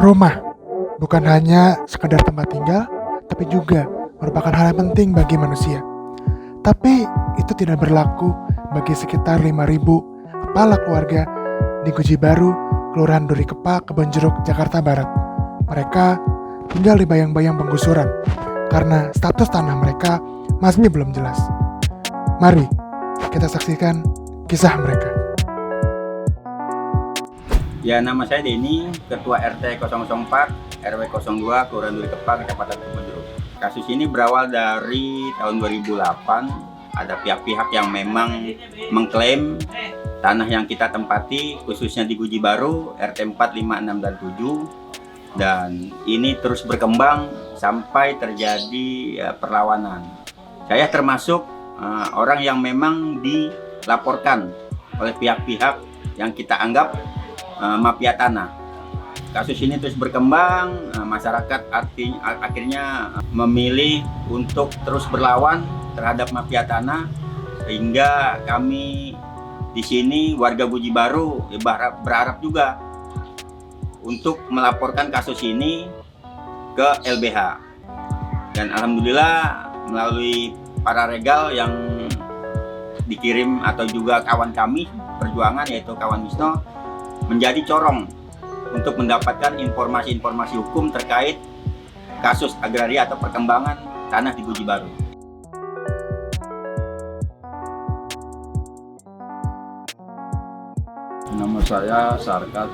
Rumah bukan hanya sekedar tempat tinggal, tapi juga merupakan hal yang penting bagi manusia. Tapi itu tidak berlaku bagi sekitar 5.000 kepala keluarga di Guji Baru, Kelurahan Duri Kepa, Kebonjeruk, Jakarta Barat. Mereka tinggal di bayang-bayang penggusuran karena status tanah mereka masih belum jelas. Mari kita saksikan kisah mereka. Ya, nama saya Denny, Ketua RT 004, RW 02, Kelurahan Duri Kepa, Kecamatan Kebonjeruk. Kasus ini berawal dari tahun 2008. Ada pihak-pihak yang memang mengklaim tanah yang kita tempati, khususnya di Guji Baru, RT 4, 5, 6, dan 7. Dan ini terus berkembang sampai terjadi perlawanan. Saya termasuk orang yang memang dilaporkan oleh pihak-pihak yang kita anggap mafia tanah. Kasus ini terus berkembang, masyarakat akhirnya memilih untuk terus berlawan terhadap mafia tanah, sehingga kami di sini warga Guji Baru berharap juga untuk melaporkan kasus ini ke LBH. Dan alhamdulillah melalui para regal yang dikirim atau juga kawan kami perjuangan, yaitu kawan Wisno, menjadi corong untuk mendapatkan informasi-informasi hukum terkait kasus agraria atau perkembangan tanah di Guji Baru. Nama saya Sarkat,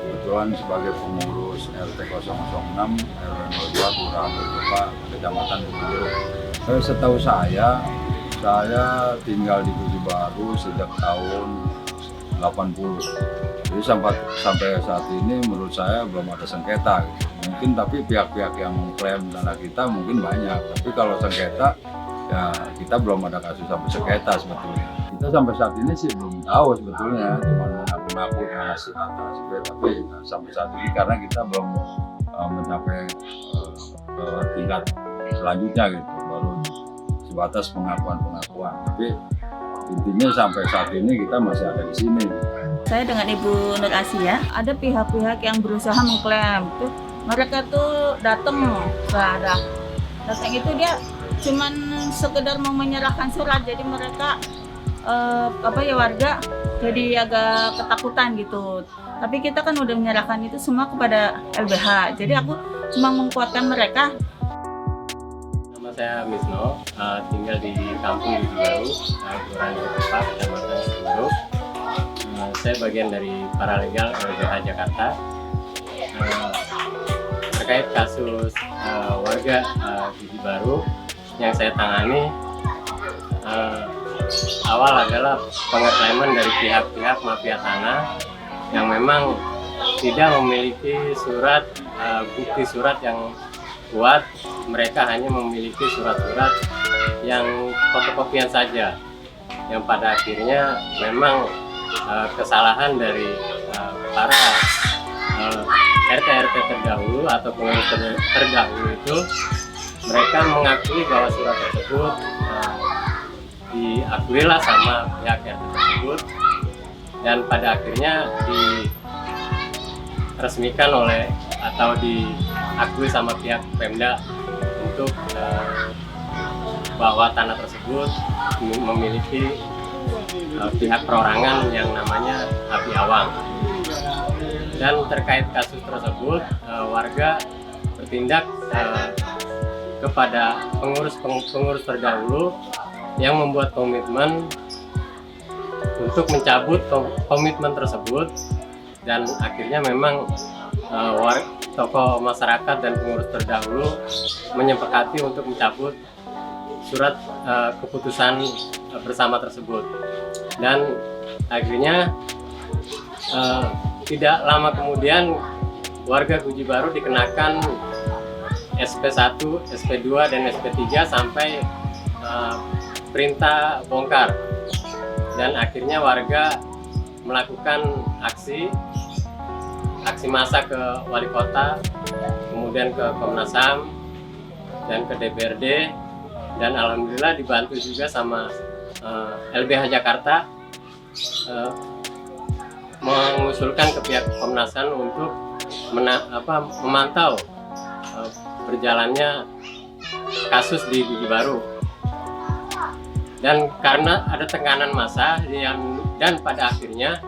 kebetulan sebagai pengurus RT 006 RW 02 Kelurahan Duri Kepa, Kecamatan Kebonjeruk. Setahu saya tinggal di Guji Baru sejak tahun 80. Jadi sampai saat ini menurut saya belum ada sengketa gitu. Mungkin tapi pihak-pihak yang mengklaim tanah kita mungkin banyak. Tapi kalau sengketa ya kita belum ada kasus sampai sengketa sebetulnya. Kita sampai saat ini sih belum tahu sebetulnya, cuma mengaku-ngaku ngasih atas tapi sampai saat ini karena kita belum mencapai tingkat selanjutnya gitu, baru sebatas pengakuan-pengakuan. Tapi intinya sampai saat ini kita masih ada di sini. Saya dengan Ibu Nur Asia, ada pihak-pihak yang berusaha mengklaim tuh mereka tuh datang itu dia cuman sekedar mau menyerahkan surat, jadi mereka warga jadi agak ketakutan gitu. Tapi kita kan udah menyerahkan itu semua kepada LBH, jadi aku cuma menguatkan mereka. Nama saya Misno, tinggal di kampung Guji Baru, Kelurahan Duri Kepa, Kecamatan Kebonjeruk. Saya bagian dari paralegal LBH Jakarta. Terkait kasus warga Guji Baru yang saya tangani, awal adalah pengeklaiman dari pihak-pihak mafia tanah yang memang tidak memiliki surat bukti surat yang kuat. Mereka hanya memiliki surat-surat yang fotokopian saja, yang pada akhirnya memang kesalahan dari para RT-RT terdahulu atau pengurus terdahulu itu, mereka mengakui bahwa surat tersebut diakuilah sama pihak RT tersebut, dan pada akhirnya diresmikan oleh atau diakui sama pihak Pemda untuk bahwa tanah tersebut memiliki pihak perorangan yang namanya Abi Awang. Dan terkait kasus tersebut, warga bertindak kepada pengurus terdahulu yang membuat komitmen untuk mencabut komitmen tersebut, dan akhirnya memang tokoh masyarakat dan pengurus terdahulu menyepakati untuk mencabut surat keputusan bersama tersebut. Dan akhirnya tidak lama kemudian warga Guji Baru dikenakan SP1, SP2, dan SP3 sampai perintah bongkar. Dan akhirnya warga melakukan aksi massa ke wali kota, kemudian ke Komnas HAM dan ke DPRD, dan alhamdulillah dibantu juga sama LBH Jakarta mengusulkan ke pihak Komnas HAM untuk memantau berjalannya kasus di Guji Baru. Dan karena ada tekanan massa dan pada akhirnya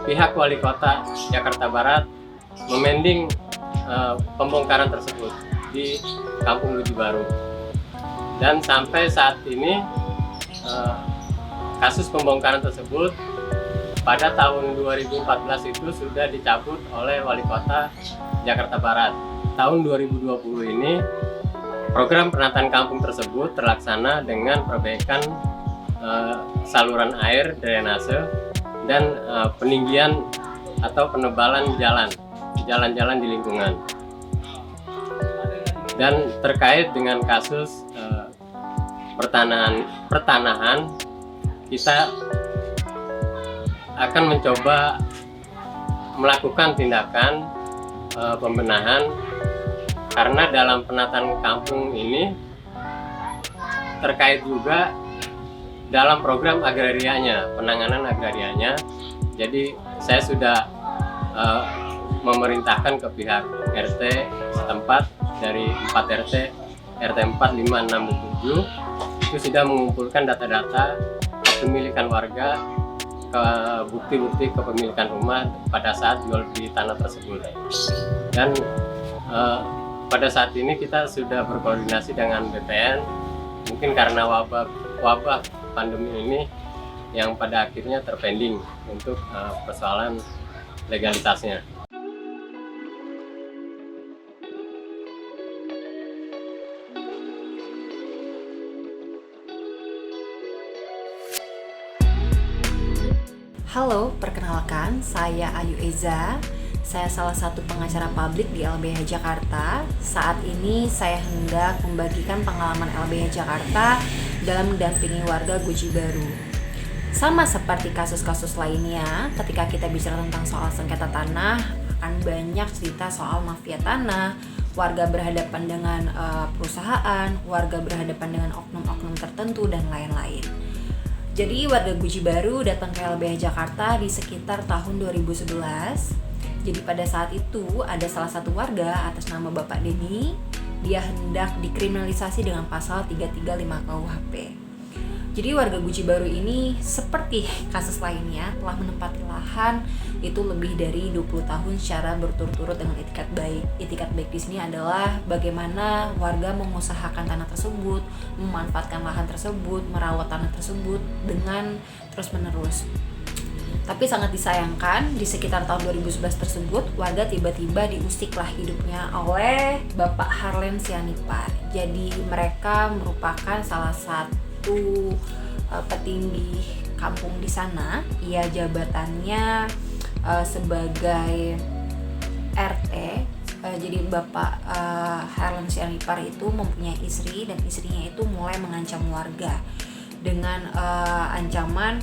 pihak Wali Kota Jakarta Barat memending pembongkaran tersebut di Kampung Guji Baru. Dan sampai saat ini kasus pembongkaran tersebut pada tahun 2014 itu sudah dicabut oleh Wali Kota Jakarta Barat. Tahun 2020 ini program penataan kampung tersebut terlaksana dengan perbaikan saluran air drainase dan peninggian atau penebalan jalan-jalan di lingkungan. Dan terkait dengan kasus pertanahan, kita akan mencoba melakukan tindakan pembenahan, karena dalam penataan kampung ini terkait juga dalam program agrarianya, penanganan agrarianya. Jadi saya sudah memerintahkan ke pihak RT setempat dari 4 RT, RT 4, 5, 6, dan 7 itu sudah mengumpulkan data-data kepemilikan warga, bukti-bukti kepemilikan rumah pada saat jual beli tanah tersebut. Dan pada saat ini kita sudah berkoordinasi dengan BPN, mungkin karena wabah pandemi ini yang pada akhirnya terpending untuk persoalan legalitasnya. Halo, perkenalkan, saya Ayu Eza. Saya salah satu pengacara publik di LBH Jakarta. Saat ini saya hendak membagikan pengalaman LBH Jakarta dalam mendampingi warga Guji Baru. Sama seperti kasus-kasus lainnya, ketika kita bicara tentang soal sengketa tanah, akan banyak cerita soal mafia tanah, warga berhadapan dengan perusahaan, warga berhadapan dengan oknum-oknum tertentu, dan lain-lain. Jadi warga Guji Baru datang ke LBH Jakarta di sekitar tahun 2011. Jadi pada saat itu ada salah satu warga atas nama Bapak Denny. Dia hendak dikriminalisasi dengan pasal 335 KUHP. Jadi warga Guji Baru ini seperti kasus lainnya telah menempati lahan itu lebih dari 20 tahun secara berturut-turut dengan itikat baik. Itikat baik di sini adalah bagaimana warga mengusahakan tanah tersebut, memanfaatkan lahan tersebut, merawat tanah tersebut dengan terus-menerus. Tapi sangat disayangkan di sekitar tahun 2011 tersebut warga tiba-tiba diusiklah hidupnya oleh Bapak Harlen Sianipar. Jadi mereka merupakan salah satu petinggi kampung di sana. Ia jabatannya sebagai RT. Jadi Bapak Harlen Sianipar itu mempunyai istri, dan istrinya itu mulai mengancam warga dengan ancaman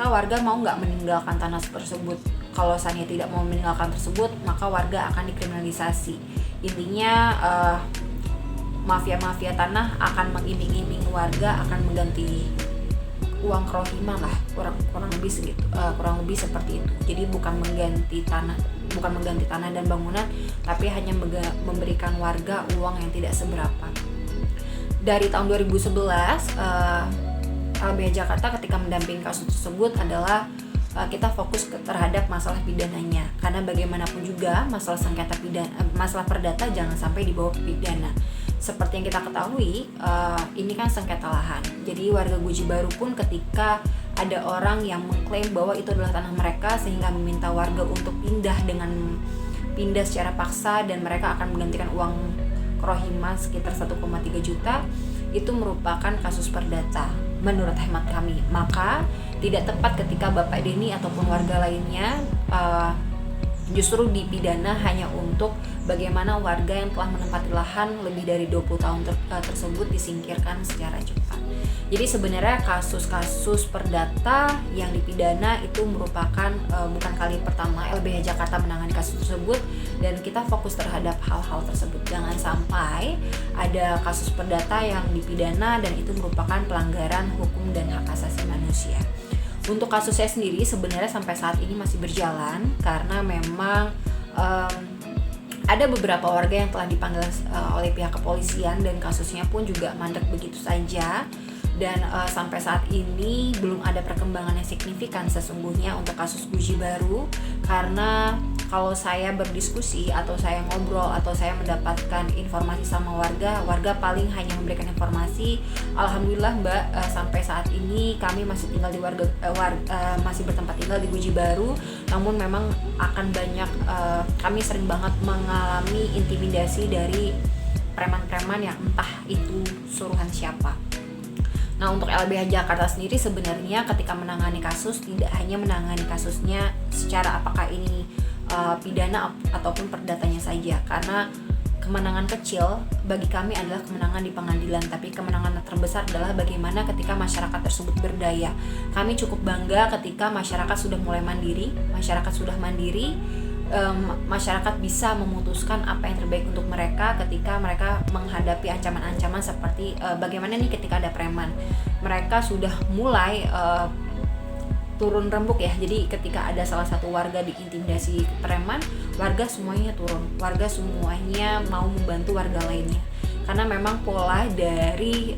warga mau nggak meninggalkan tanah tersebut. Kalau seandainya tidak mau meninggalkan tersebut, maka warga akan dikriminalisasi. Intinya mafia-mafia tanah akan mengiming-iming warga akan mengganti uang kerohiman lah, kurang lebih segitu, kurang lebih seperti itu. Jadi bukan mengganti tanah dan bangunan, tapi hanya memberikan warga uang yang tidak seberapa. Dari tahun 2011 LBH Jakarta ketika mendampingi kasus tersebut adalah kita fokus terhadap masalah pidananya, karena bagaimanapun juga masalah sengketa masalah perdata jangan sampai dibawa ke pidana. Seperti yang kita ketahui, ini kan sengketa lahan. Jadi warga Guji Baru pun ketika ada orang yang mengklaim bahwa itu adalah tanah mereka sehingga meminta warga untuk pindah secara paksa, dan mereka akan menggantikan uang kerohiman sekitar 1,3 juta, itu merupakan kasus perdata menurut hemat kami. Maka tidak tepat ketika Bapak Denny ataupun warga lainnya justru dipidana hanya untuk bagaimana warga yang telah menempati lahan lebih dari 20 tahun tersebut disingkirkan secara cepat. Jadi sebenarnya kasus-kasus perdata yang dipidana itu merupakan bukan kali pertama LBH Jakarta menangani kasus tersebut, dan kita fokus terhadap hal-hal tersebut. Jangan sampai ada kasus perdata yang dipidana dan itu merupakan pelanggaran hukum dan hak asasi manusia. Untuk kasusnya sendiri sebenarnya sampai saat ini masih berjalan karena memang ada beberapa warga yang telah dipanggil oleh pihak kepolisian dan kasusnya pun juga mandek begitu saja. Dan sampai saat ini belum ada perkembangan yang signifikan sesungguhnya untuk kasus Guji Baru, karena kalau saya berdiskusi atau saya ngobrol atau saya mendapatkan informasi sama warga paling hanya memberikan informasi, alhamdulillah Mbak, sampai saat ini kami masih tinggal di masih bertempat tinggal di Guji Baru, namun memang akan banyak kami sering banget mengalami intimidasi dari preman-preman yang entah itu suruhan siapa. Nah, untuk LBH Jakarta sendiri sebenarnya ketika menangani kasus tidak hanya menangani kasusnya secara apakah ini pidana ataupun perdatanya saja, karena kemenangan kecil bagi kami adalah kemenangan di pengadilan, tapi kemenangan terbesar adalah bagaimana ketika masyarakat tersebut berdaya. Kami cukup bangga ketika masyarakat sudah mulai mandiri, masyarakat bisa memutuskan apa yang terbaik untuk mereka ketika mereka menghadapi ancaman-ancaman seperti bagaimana nih ketika ada preman. Mereka sudah mulai turun rembuk ya. Jadi ketika ada salah satu warga diintimidasi preman, warga semuanya turun. Warga semuanya mau membantu warga lainnya. Karena memang pola dari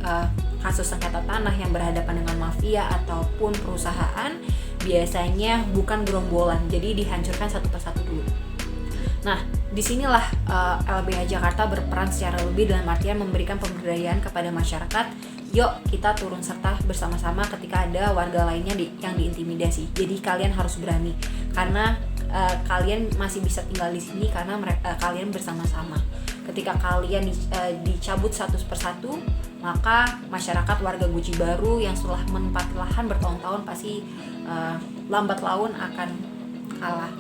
kasus sengketa tanah yang berhadapan dengan mafia ataupun perusahaan biasanya bukan gerombolan, jadi dihancurkan satu persatu dulu. Nah, disinilah LBH Jakarta berperan secara lebih dalam artian memberikan pemberdayaan kepada masyarakat. Yuk kita turun serta bersama-sama ketika ada warga lainnya yang diintimidasi. Jadi kalian harus berani karena kalian masih bisa tinggal di sini karena kalian bersama-sama. Ketika kalian dicabut satu persatu, maka masyarakat warga Guji Baru yang setelah menempati lahan bertahun-tahun pasti lambat laun akan kalah.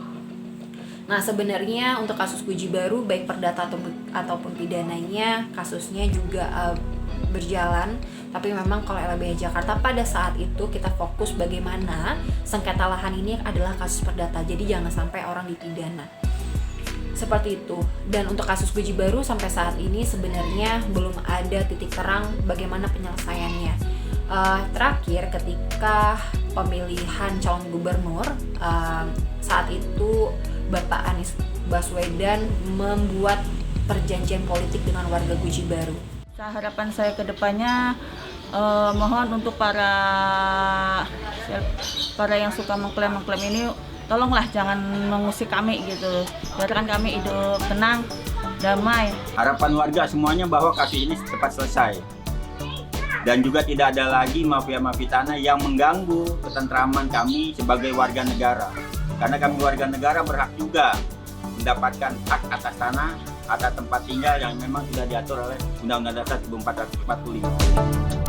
Nah, sebenarnya untuk kasus Guji Baru baik perdata ataupun pidananya kasusnya juga berjalan, tapi memang kalau LBH Jakarta pada saat itu kita fokus bagaimana sengketa lahan ini adalah kasus perdata, jadi jangan sampai orang dipidana. Seperti itu. Dan untuk kasus Guji Baru sampai saat ini sebenarnya belum ada titik terang bagaimana penyelesaiannya. Terakhir ketika pemilihan calon gubernur, saat itu Bapak Anies Baswedan membuat perjanjian politik dengan warga Guji Baru. Harapan saya ke depannya mohon untuk para yang suka mengklaim ini tolonglah jangan mengusik kami gitu. Biarkan kami hidup tenang, damai. Harapan warga semuanya bahwa kasus ini cepat selesai. Dan juga tidak ada lagi mafia-mafia tanah yang mengganggu ketentraman kami sebagai warga negara. Karena kami warga negara berhak juga mendapatkan hak atas tanah, atas tempat tinggal yang memang sudah diatur oleh Undang-Undang Dasar 1445.